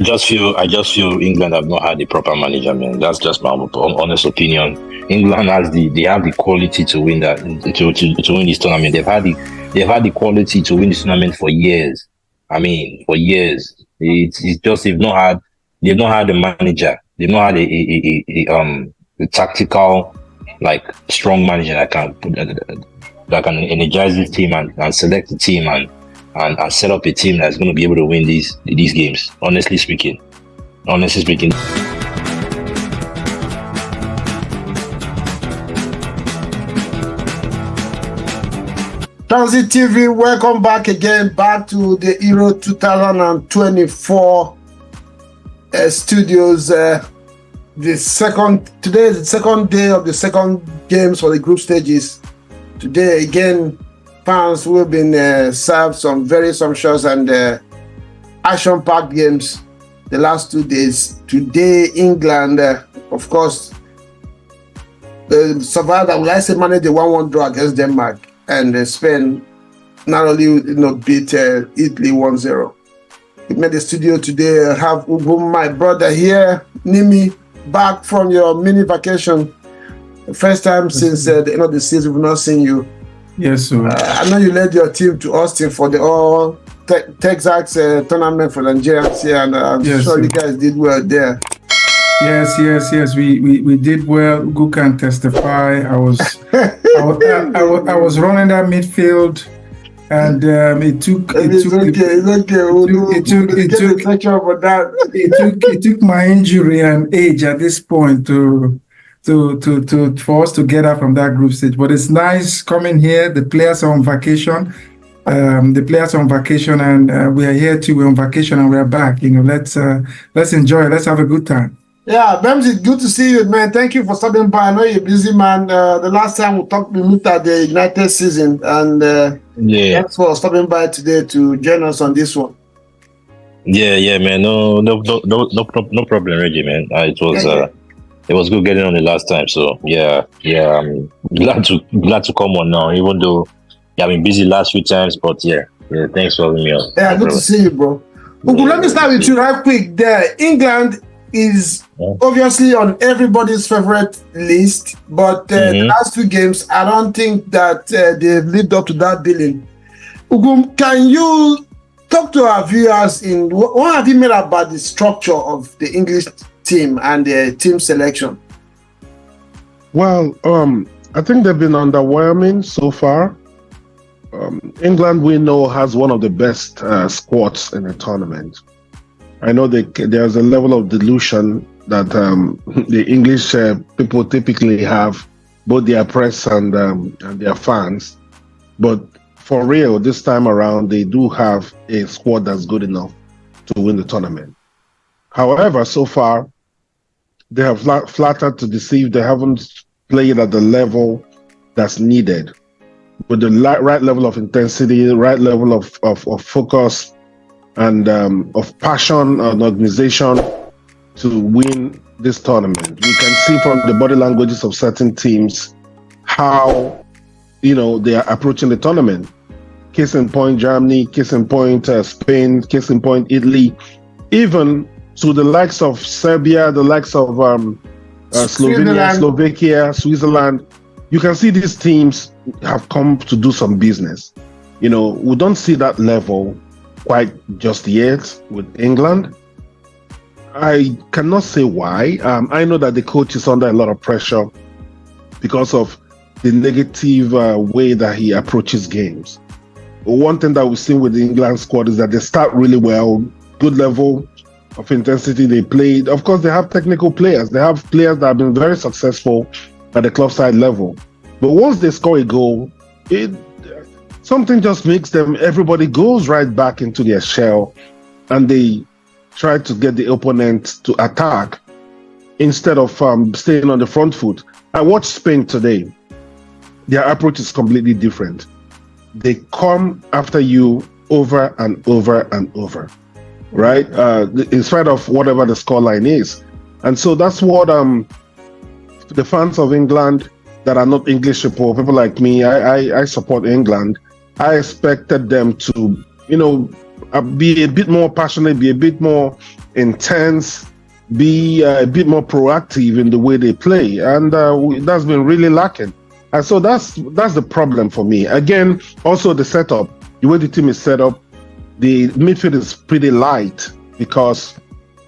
I just feel England have not had a proper manager, man. That's just my honest opinion. England they have the quality to win that to win this tournament. They've had the quality to win this tournament for years. I mean, for years. It's just they've not had a manager. They've not had a tactical, like, strong manager that can energize this team and select the team and set up a team that's going to be able to win these games. Honestly speaking. Transit TV, welcome back again, back to the Euro 2024 studios. Today is the second day of the second games for the group stages. Today again, fans will be served some very sumptuous and action-packed games the last 2 days. Today, England, of course, survived, managed the 1-1 draw against Denmark. And Spain not only beat Italy 1-0. We met the studio today. I have Ugum, my brother here. Nimi, back from your mini vacation. The first time since the end of the season we've not seen you. Yes, sir. I know you led your team to Austin for the all Texas tournament for Nigerians here, and I'm sure sir. You guys did well there. Yes. We did well. Ugu can testify. I was running that midfield, and it took my injury and age at this point to for us to get out from that group stage. But it's nice coming here. The players are on vacation. And we are here too. We're on vacation and we're back. Let's enjoy. Let's have a good time. Yeah, Bemsy, good to see you, man. Thank you for stopping by. I know you're busy, man. The last time we met at the United season, and thanks for stopping by today to join us on this one. Yeah, man. No problem, Reggie, man. It was good getting on the last time. So I'm glad to come on now, even though I've been busy last few times. But thanks for having me on. Yeah, good to see you, bro. Let me start with you right quick. There, England is obviously on everybody's favorite list, but the last two games, I don't think that they've lived up to that billing. Ugum, can you talk to our viewers what have you made about the structure of the English team and the team selection? Well, I think they've been underwhelming so far. England, we know, has one of the best squads in the tournament. I know there's a level of delusion that the English people typically have, both their press and their fans. But for real, this time around, they do have a squad that's good enough to win the tournament. However, so far, they have flattered to deceive. They haven't played at the level that's needed, with the right level of intensity, the right level of focus, and of passion and organization to win this tournament. We can see from the body languages of certain teams how they are approaching the tournament. Case in point, Germany. Case in point, Spain. Case in point, Italy. Even to the likes of Serbia, the likes of Slovenia, Slovakia, Switzerland. You can see these teams have come to do some business. We don't see that level quite just yet with England. I cannot say why. I know that the coach is under a lot of pressure because of the negative way that he approaches games. One thing that we've seen with the England squad is that they start really well, good level of intensity they played. Of course, they have technical players. They have players that have been very successful at the club side level. But once they score a goal, something just makes them, everybody goes right back into their shell and they try to get the opponent to attack instead of staying on the front foot. I watched Spain today. Their approach is completely different. They come after you over and over and over, right? In spite of whatever the scoreline is. And so that's what the fans of England that are not English people like me, I support England. I expected them to, be a bit more passionate, be a bit more intense, be a bit more proactive in the way they play, and that's been really lacking. And so that's the problem for me. Again, also the setup, the way the team is set up, the midfield is pretty light because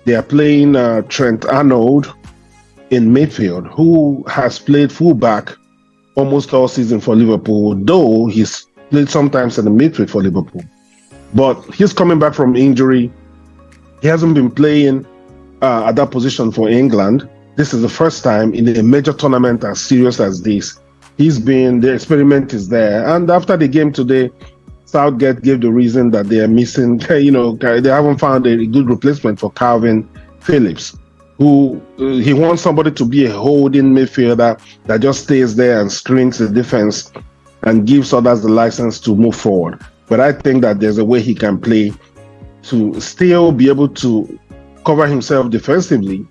they are playing Trent Arnold in midfield, who has played fullback almost all season for Liverpool, though he's played sometimes in the midfield for Liverpool. But he's coming back from injury. He hasn't been playing at that position for England. This is the first time in a major tournament as serious as this. The experiment is there. And after the game today, Southgate gave the reason that they are missing, they haven't found a good replacement for Calvin Phillips, who he wants somebody to be a holding midfielder that just stays there and screens the defense and gives others the license to move forward. But I think that there's a way he can play to still be able to cover himself defensively,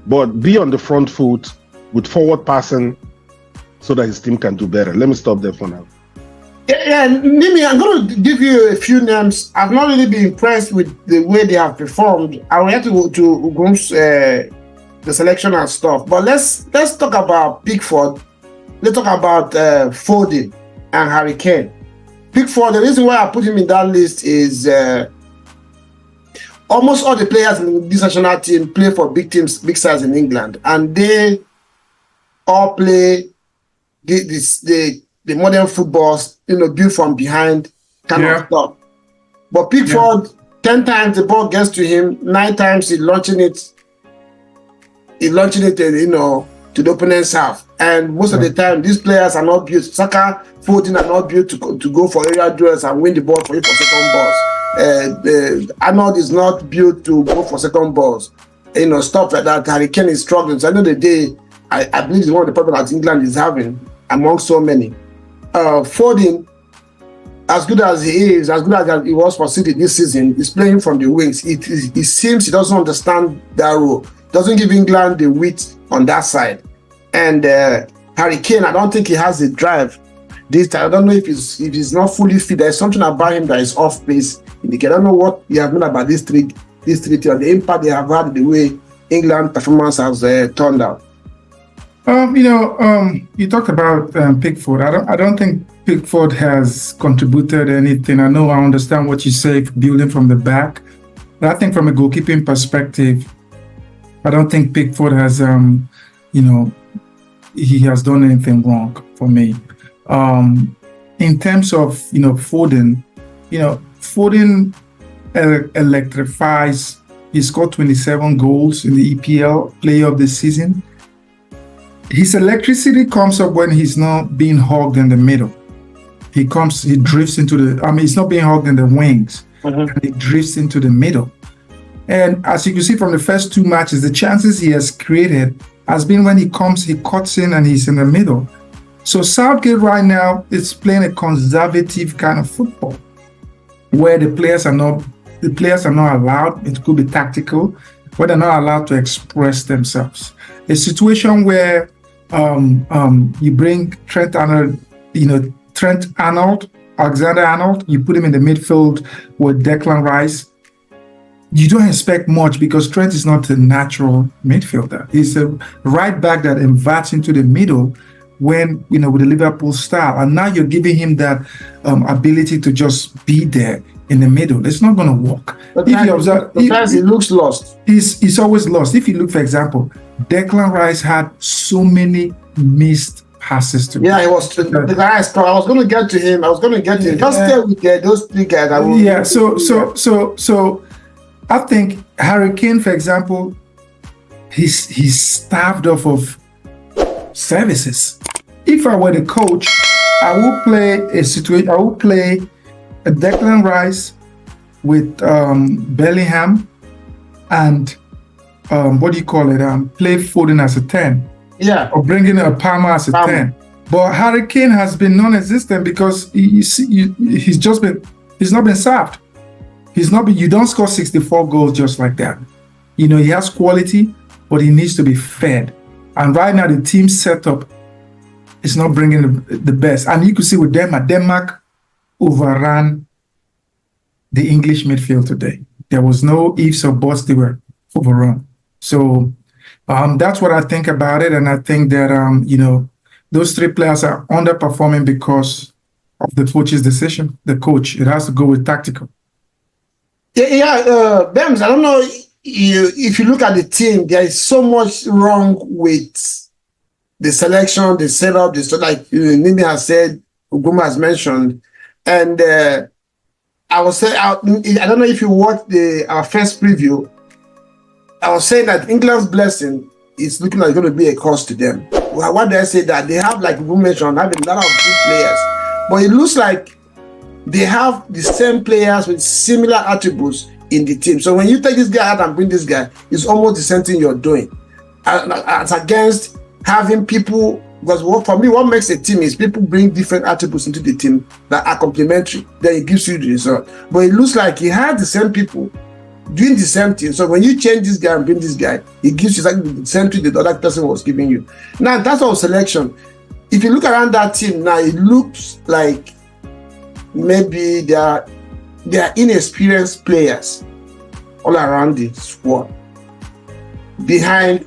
but be on the front foot with forward passing so that his team can do better. Let me stop there for now. Yeah, Mimi, I'm going to give you a few names. I've not really been impressed with the way they have performed. I will have to go to Ugum's, the selection and stuff. But let's talk about Pickford. Let's talk about Foden and Harry Kane. Pickford, the reason why I put him in that list is almost all the players in this national team play for big teams, big sides in England, and they all play the modern footballs, built from behind kind of stuff. But Pickford, 10 times the ball gets to him, 9 times he's launching it, to the opponent's half. And most of the time, these players are not built. Saka, Foden are not built to go for area duels and win the ball for you for second balls. Arnold is not built to go for second balls. Stuff like that. Harry Kane is struggling. So at the end of the day, I believe it's one of the problems that England is having among so many. Foden, as good as he is, as good as he was for City this season, is playing from the wings. It seems he doesn't understand that role. Doesn't give England the width on that side. And Harry Kane, I don't think he has the drive this time. I don't know if he's not fully fit. There's something about him that is off base. I don't know what you have known about these three teams, the impact they have had, the way England performance has turned out. You talked about Pickford. I don't think Pickford has contributed anything. I understand what you say, building from the back. But I think from a goalkeeping perspective, I don't think Pickford has, he has done anything wrong for me. In terms of, Foden, Foden electrifies. He scored 27 goals in the EPL Player of the Season. His electricity comes up when he's not being hogged in the middle. He drifts into he's not being hogged in the wings. And he drifts into the middle. And as you can see from the first 2 matches, the chances he has created has been when he cuts in and he's in the middle. So Southgate right now is playing a conservative kind of football, where the players are not allowed. It could be tactical, but they're not allowed to express themselves. A situation where you bring Trent Arnold, Alexander-Arnold, you put him in the midfield with Declan Rice. You don't expect much because Trent is not a natural midfielder. He's a right back that inverts into the middle when, with the Liverpool style. And now you're giving him that ability to just be there in the middle. It's not going to work. But if you observe, he looks lost. He's always lost. If you look, for example, Declan Rice had so many missed passes to he was the guy. I was going to get to him. Just stay with those 3 guys. So I think Harry Kane, for example, he's starved off of services. If I were the coach, I would play a Declan Rice with Bellingham and play Foden as a 10. Yeah. Or bring in a Palmer as a 10. But Harry Kane has been non-existent because he's not been served. You don't score 64 goals just like that. He has quality, but he needs to be fed. And right now, the team setup is not bringing the best. And you could see with Denmark overran the English midfield today. There was no ifs or buts. They were overall. So that's what I think about it, and I think that those three players are underperforming because of the coach's decision. The coach, it has to go with tactical. Bems, I don't know if you look at the team, there is so much wrong with the selection, the setup, like Nini has said, Uguma has mentioned, and I was saying, I don't know if you watched our first preview. I was saying that England's blessing is looking like it's going to be a cost to them. Why did I say that? They have, like Uguma mentioned, have a lot of good players, but it looks like they have the same players with similar attributes in the team. So when you take this guy out and bring this guy, it's almost the same thing you're doing. As against having people, because for me, what makes a team is people bring different attributes into the team that are complementary. Then it gives you the result. But it looks like he had the same people doing the same thing. So when you change this guy and bring this guy, it gives you exactly the same thing the other person was giving you. Now, that's our selection. If you look around that team now, it looks like maybe they are inexperienced players all around the squad. Behind,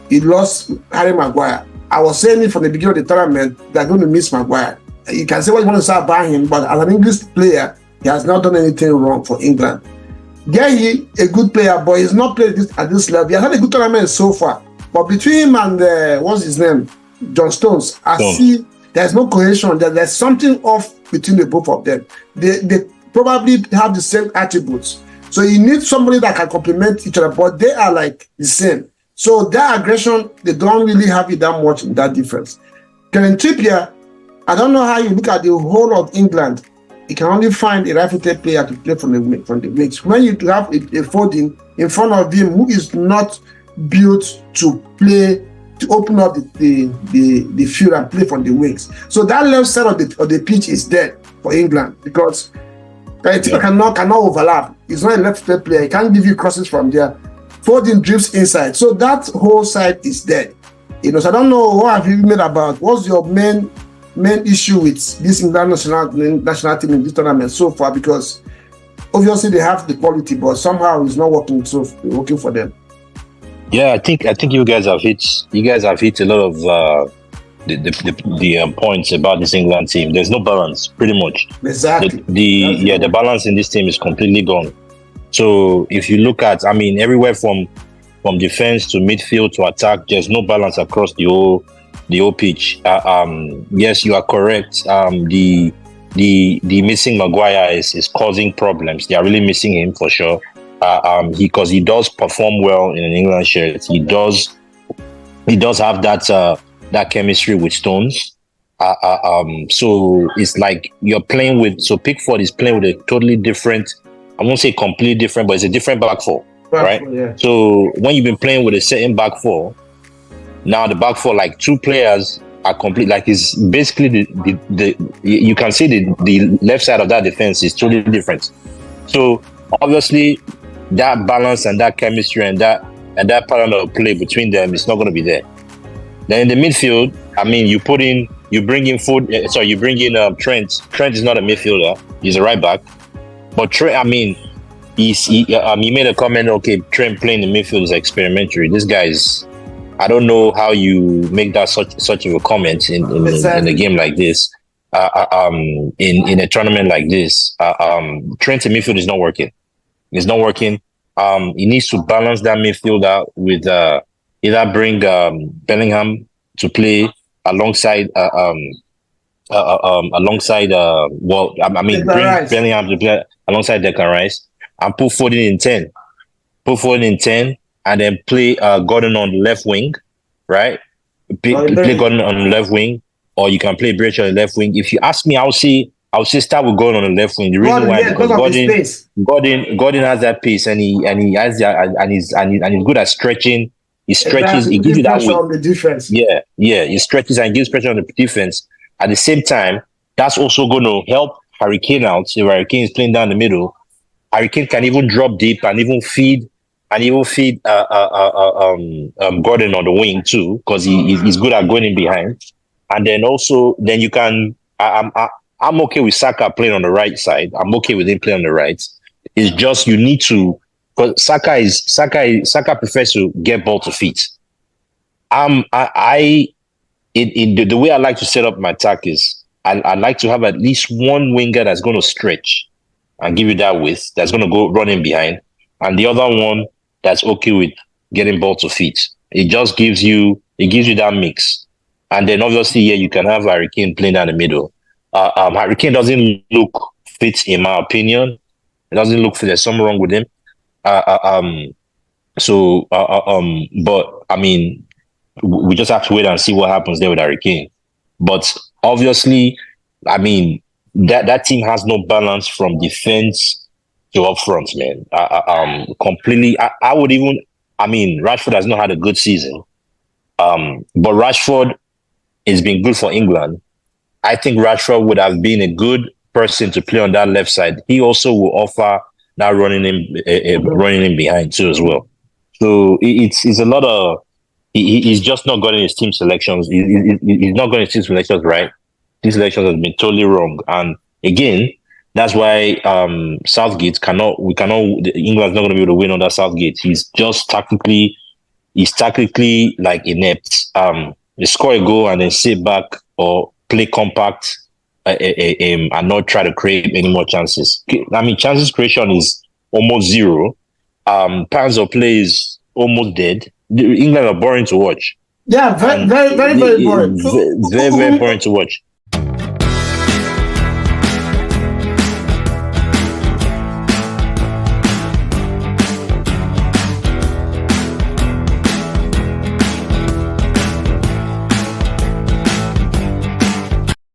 he lost Harry Maguire. I was saying it from the beginning of the tournament, they're going to miss Maguire. You can say what you want to say about him, but as an English player, he has not done anything wrong for England. Gueye, a good player, but he's not played at this level. He has had a good tournament so far. But between him and, what's his name? John Stones, I see there's no cohesion. There's something off between the both of them. They probably have the same attributes. So you need somebody that can complement each other, but they are like the same. So that aggression, they don't really have it that much in that difference. Kieran Trippier, I don't know how you look at the whole of England. You can only find a right-footed player to play from the wings. When you have a Foden in front of him who is not built to play, to open up the field and play from the wings. So that left side of the pitch is dead for England because cannot overlap. He's not a left-footed player. He can't give you crosses from there. Foden drifts inside. So that whole side is dead. So I don't know what have you made about. What's your main issue with this England national team in this tournament so far? Because obviously they have the quality, but somehow it's not working for them. Yeah, I think you guys have hit a lot of the points about this England team. There's no balance, pretty much. Exactly. The balance in this team is completely gone. So if you look at, everywhere from defense to midfield to attack, there's no balance across the whole pitch. Yes, you are correct. The missing Maguire is causing problems. They are really missing him for sure. Because he does perform well in an England shirt. He does have that chemistry with Stones. So it's like you're playing with. So Pickford is playing with a totally different. I won't say completely different, but it's a different back four, right? Yeah. So when you've been playing with a certain back four, now the back four, like two players are complete. Like it's basically the you can see the left side of that defense is totally different. So obviously that balance and that chemistry and that pattern of play between them is not going to be there. Then in the midfield, you bring in Trent. Trent is not a midfielder; he's a right back. But Trent, he made a comment. Okay, Trent playing in the midfield is experimentary. This guy is. I don't know how you make that such of a comment in a game like this. In a tournament like this, Trent in midfield is not working. It's not working. He needs to balance that midfield out with either bring Bellingham to play alongside bring Bellingham to play alongside Declan Rice and put Foden in 10. Put Foden in 10 and then play Gordon on the left wing, right? Play Gordon on the left wing, or you can play Breach on the left wing. If you ask me, I'll say start with Gordon on the left wing. The reason why because Gordon has that pace and he has and he's good at stretching. He stretches. He gives you that way. On the defense. Yeah. He stretches and gives pressure on the defense. At the same time, that's also going to help Harry Kane out. So Harry Kane is playing down the middle. Harry Kane can even drop deep and even feed Gordon on the wing too, because he's good at going in behind. And then you can. I'm okay with Saka playing on the right side. I'm okay with him playing on the right. It's just you need to because Saka prefers to get ball to feet. The way I like to set up my attack is I like to have at least one winger that's going to stretch and give you that width, that's going to go running behind, and the other one that's okay with getting ball to feet. It gives you that mix. And then obviously, yeah, you can have Harry Kane playing down the middle. Harry Kane doesn't look fit, in my opinion. It doesn't look fit. There's something wrong with him. But I mean, we just have to wait and see what happens there with Harry Kane. But obviously, I mean, that team has no balance from defense to up front, man. Completely. I would even. I mean, Rashford has not had a good season. But Rashford has been good for England. I think Rashford would have been a good person to play on that left side. He also will offer that running in behind too as well. So it's a lot of he's just not gotten his team selections. He's not gotten his team selections right. These selections have been totally wrong. And again, that's why Southgate England's not going to be able to win under Southgate. He's just tactically like inept. They score a goal and then sit back or play compact and not try to create any more chances. I mean, chances creation is almost zero. Patterns of play is almost dead. England are boring to watch. Yeah, very boring. Very boring to watch.